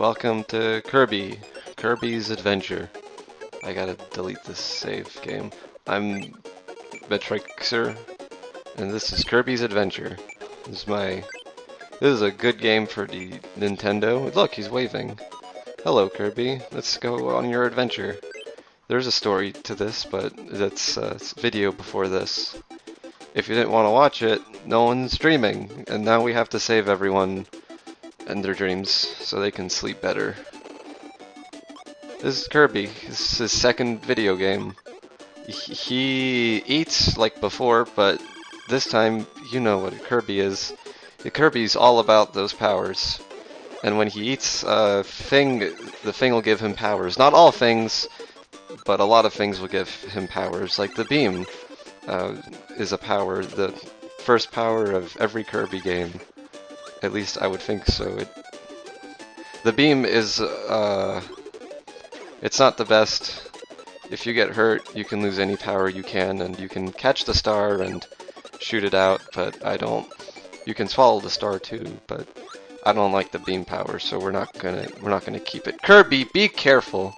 Welcome to Kirby's Adventure. I gotta delete this save game. I'm Metrixer, and this is Kirby's Adventure. This is a good game for the Nintendo. Look, he's waving. Hello, Kirby. Let's go on your adventure. There's a story to this, but that's video before this. If you didn't want to watch it, no one's dreaming, and now we have to save everyone and their dreams so they can sleep better. This is Kirby. This is his second video game. He eats like before, but this time you know what a Kirby is. The Kirby's all about those powers. And when he eats a thing, the thing will give him powers. Not all things, but a lot of things will give him powers. Like the beam is a power, the first power of every Kirby game. At least I would think so. The beam is, it's not the best. If you get hurt, you can lose any power you can, and you can catch the star and shoot it out, but I don't. You can swallow the star too, but I don't like the beam power, so we're not gonna keep it. Kirby, be careful!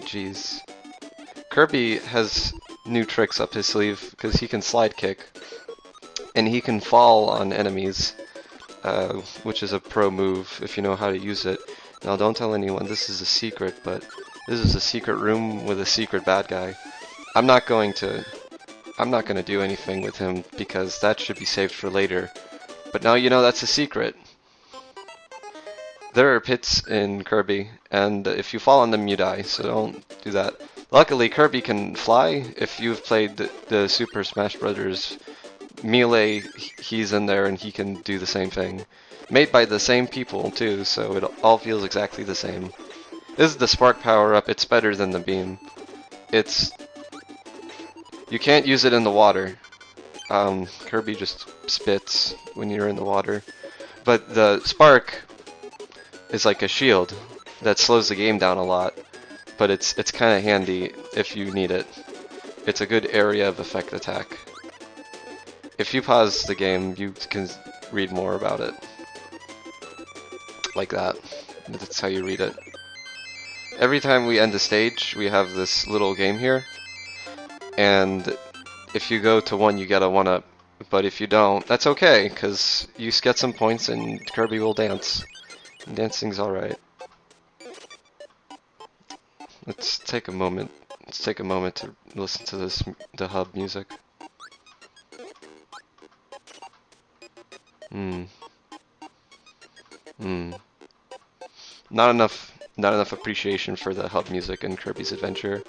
Jeez. Kirby has new tricks up his sleeve, because he can slide kick, and he can fall on enemies. Which is a pro move if you know how to use it. Now don't tell anyone this is a secret, but this is a secret room with a secret bad guy. I'm not going to do anything with him because that should be saved for later. But now you know that's a secret. There are pits in Kirby, and if you fall on them you die, so don't do that. Luckily Kirby can fly. If you've played the Super Smash Bros. Melee, he's in there and he can do the same thing. Made by the same people too, so it all feels exactly the same. This is the spark power up. It's better than the beam. You can't use it in the water. Kirby just spits when you're in the water. But the spark is like a shield that slows the game down a lot. But it's kind of handy if you need it. It's a good area of effect attack. If you pause the game, you can read more about it. Like that. That's how you read it. Every time we end a stage, we have this little game here. And if you go to one, you get a 1-up. But if you don't, that's okay, because you get some points and Kirby will dance. And dancing's alright. Let's take a moment. Let's take a moment to listen to the hub music. Not enough appreciation for the hub music in Kirby's Adventure.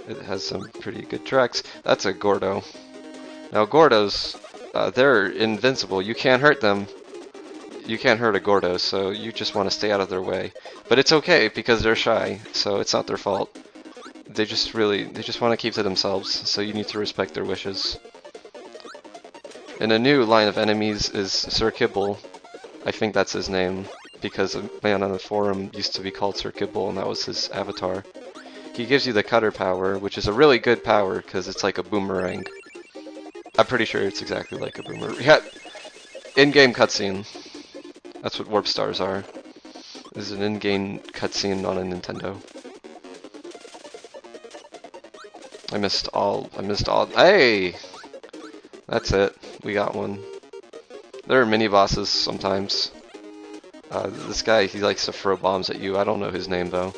It has some pretty good tracks. That's a Gordo. Now Gordos, they're invincible. You can't hurt them. You can't hurt a Gordo, so you just want to stay out of their way. But it's okay because they're shy, so it's not their fault. They just want to keep to themselves, so you need to respect their wishes. And a new line of enemies is Sir Kibble. I think that's his name, because a man on the forum used to be called Sir Kibble, and that was his avatar. He gives you the cutter power, which is a really good power, because it's like a boomerang. I'm pretty sure it's exactly like a boomerang. Yeah, in-game cutscene. That's what warp stars are. This is an in-game cutscene on a Nintendo. I missed all. Hey! That's it. We got one. There are mini-bosses sometimes. This guy, he likes to throw bombs at you. I don't know his name, though.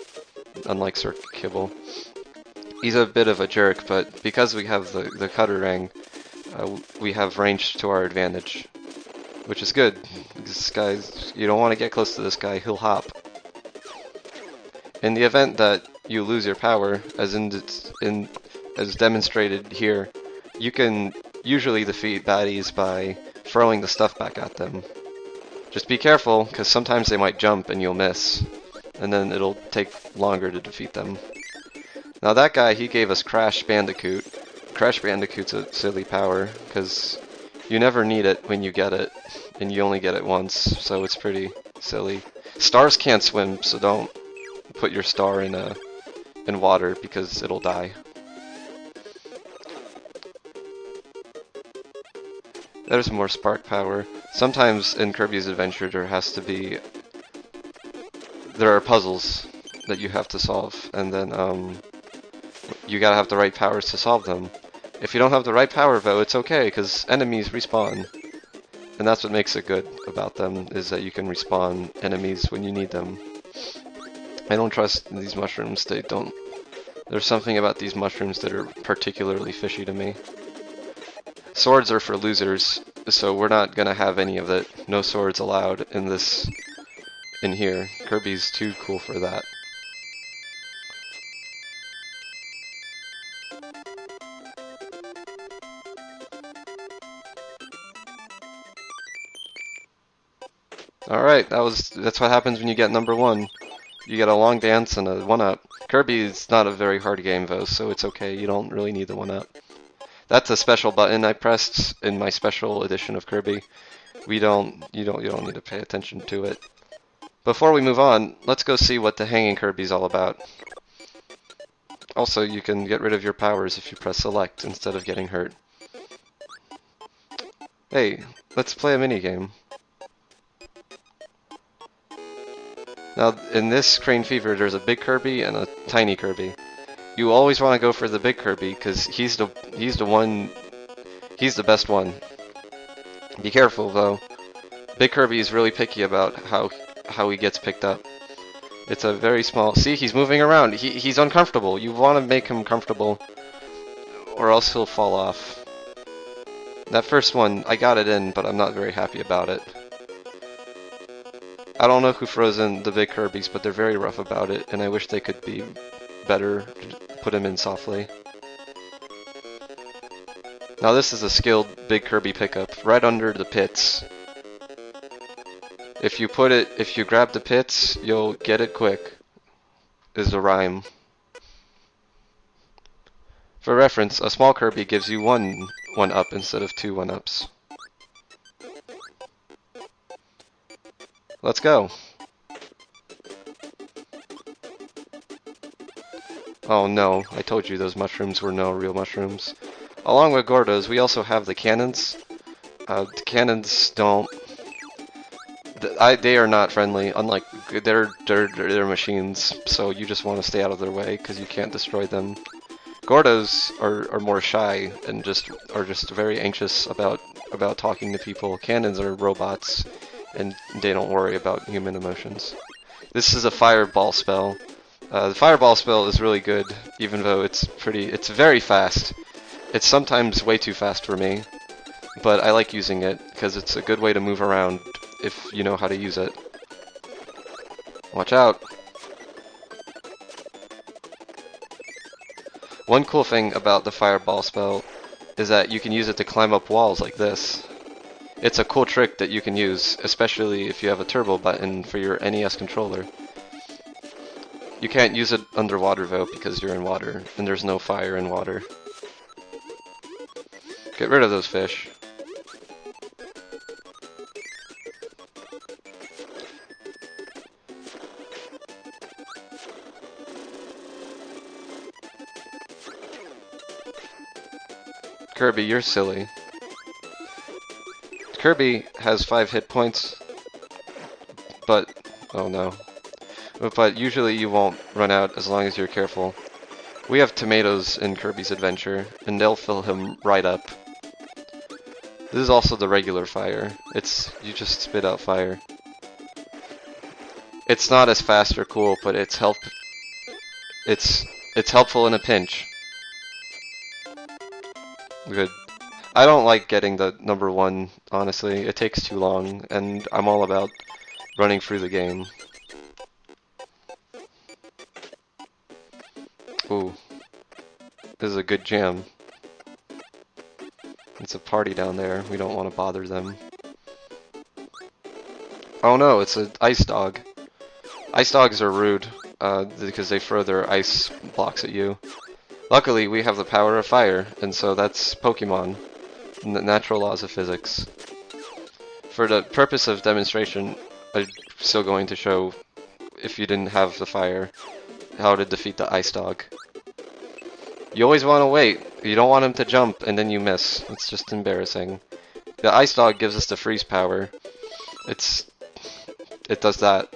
Unlike Sir Kibble. He's a bit of a jerk, but because we have the cutter ring, we have range to our advantage. Which is good. This guy, you don't want to get close to this guy. He'll hop. In the event that you lose your power, as demonstrated here, you can usually defeat baddies by throwing the stuff back at them. Just be careful, because sometimes they might jump and you'll miss, and then it'll take longer to defeat them. Now that guy, he gave us Crash Bandicoot. Crash Bandicoot's a silly power, because you never need it when you get it, and you only get it once, so it's pretty silly. Stars can't swim, so don't put your star in water, because it'll die. There's more spark power. Sometimes in Kirby's Adventure there has to be there are puzzles that you have to solve, and then you gotta have the right powers to solve them. If you don't have the right power, though, it's okay, because enemies respawn. And that's what makes it good about them, is that you can respawn enemies when you need them. I don't trust these mushrooms, they don't. There's something about these mushrooms that are particularly fishy to me. Swords are for losers, so we're not gonna have any of it. No swords allowed in this, in here. Kirby's too cool for that. Alright, that's what happens when you get number 1. You get a long dance and a 1-up. Kirby is not a very hard game though, so it's okay, you don't really need the 1-up. That's a special button I pressed in my special edition of Kirby. You don't need to pay attention to it. Before we move on, let's go see what the hanging Kirby's all about. Also, you can get rid of your powers if you press select instead of getting hurt. Hey, let's play a minigame. Now, in this Crane Fever, there's a big Kirby and a tiny Kirby. You always want to go for the big Kirby because he's the best one. Be careful though. Big Kirby is really picky about how he gets picked up. It's a very small. See, he's moving around. He's uncomfortable. You want to make him comfortable, or else he'll fall off. That first one, I got it in, but I'm not very happy about it. I don't know who froze in the big Kirbys, but they're very rough about it, and I wish they could be better, put him in softly. Now this is a skilled big Kirby pickup, right under the pits. If you grab the pits, you'll get it quick, is the rhyme. For reference, a small Kirby gives you one 1-up instead of 2 1-ups. Let's go. Oh no, I told you those mushrooms were no real mushrooms. Along with Gordos, we also have the cannons. The cannons don't... they are not friendly, unlike... they're machines, so you just want to stay out of their way, because you can't destroy them. Gordos are more shy, and are just very anxious about talking to people. Cannons are robots, and they don't worry about human emotions. This is a fireball spell. The fireball spell is really good, even though it's very fast. It's sometimes way too fast for me, but I like using it because it's a good way to move around if you know how to use it. Watch out! One cool thing about the fireball spell is that you can use it to climb up walls like this. It's a cool trick that you can use, especially if you have a turbo button for your NES controller. You can't use it underwater though because you're in water, and there's no fire in water. Get rid of those fish. Kirby, you're silly. Kirby has 5 hit points, but... oh no. But usually you won't run out as long as you're careful. We have tomatoes in Kirby's Adventure, and they'll fill him right up. This is also the regular fire. You just spit out fire. It's not as fast or cool, but it's helpful in a pinch. Good. I don't like getting the number 1, honestly. It takes too long, and I'm all about running through the game. Ooh. This is a good jam. It's a party down there. We don't want to bother them. Oh no, it's an ice dog. Ice dogs are rude, because they throw their ice blocks at you. Luckily, we have the power of fire, and so that's Pokemon. Natural laws of physics. For the purpose of demonstration, I'm still going to show, if you didn't have the fire, how to defeat the ice dog. You always want to wait. You don't want him to jump and then you miss. It's just embarrassing. The ice dog gives us the freeze power. It does that.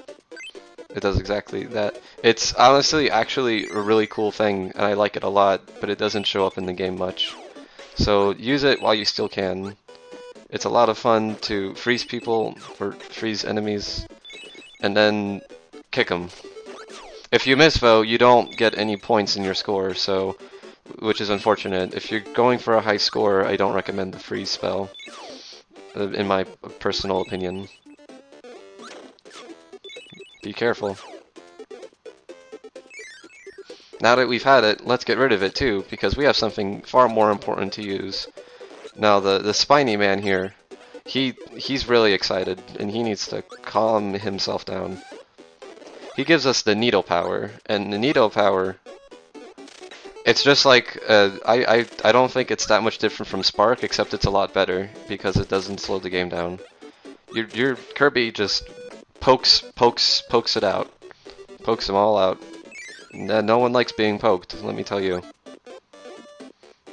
It does exactly that. It's honestly actually a really cool thing, and I like it a lot, but it doesn't show up in the game much. So use it while you still can. It's a lot of fun to freeze people, or freeze enemies, and then kick them. If you miss though, you don't get any points in your score, so which is unfortunate. If you're going for a high score, I don't recommend the freeze spell, in my personal opinion. Be careful. Now that we've had it, let's get rid of it too, because we have something far more important to use. Now the spiny man here, he's really excited, and he needs to calm himself down. He gives us the needle power, and the needle power, it's just like, I don't think it's that much different from Spark, except it's a lot better, because it doesn't slow the game down. Your Kirby just pokes it out. Pokes them all out. No one likes being poked, let me tell you.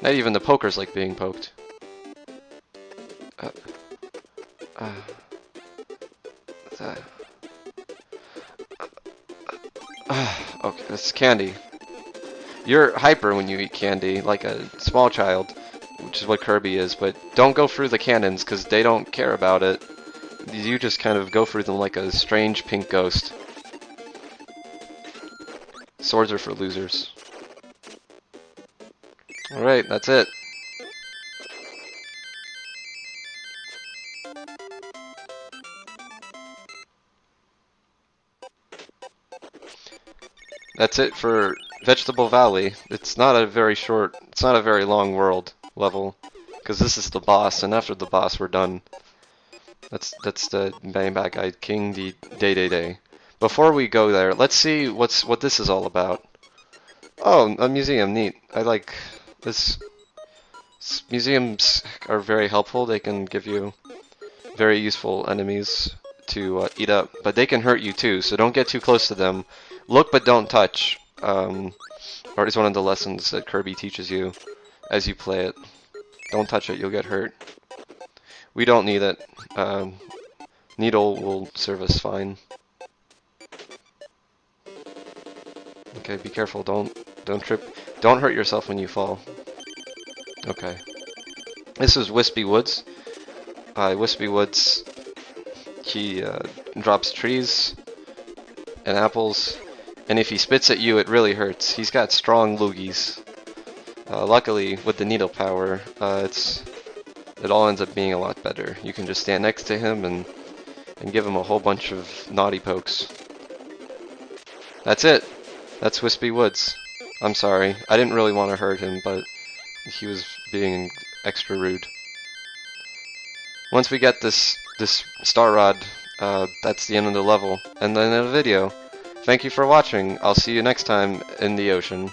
Not even the pokers like being poked. Okay, that's candy. You're hyper when you eat candy, like a small child, which is what Kirby is, but don't go through the cannons, because they don't care about it. You just kind of go through them like a strange pink ghost. Swords are for losers. Alright, that's it. That's it for Vegetable Valley. It's not a very long world level, because this is the boss, and after the boss we're done. That's the main bad guy, King Day. Before we go there, let's see what this is all about. Oh, a museum, neat. I like this. Museums are very helpful. They can give you very useful enemies to eat up, but they can hurt you too, so don't get too close to them. Look but don't touch, or it's one of the lessons that Kirby teaches you as you play it. Don't touch it, you'll get hurt. We don't need it. Needle will serve us fine. Okay, be careful, don't trip. Don't hurt yourself when you fall. Okay. This is Wispy Woods. Wispy Woods, he drops trees and apples, and if he spits at you, it really hurts. He's got strong loogies. Luckily, with the needle power, it all ends up being a lot better. You can just stand next to him and give him a whole bunch of naughty pokes. That's it. That's Wispy Woods. I'm sorry. I didn't really want to hurt him, but he was being extra rude. Once we get this star rod, that's the end of the level, and then the video. Thank you for watching. I'll see you next time in the ocean.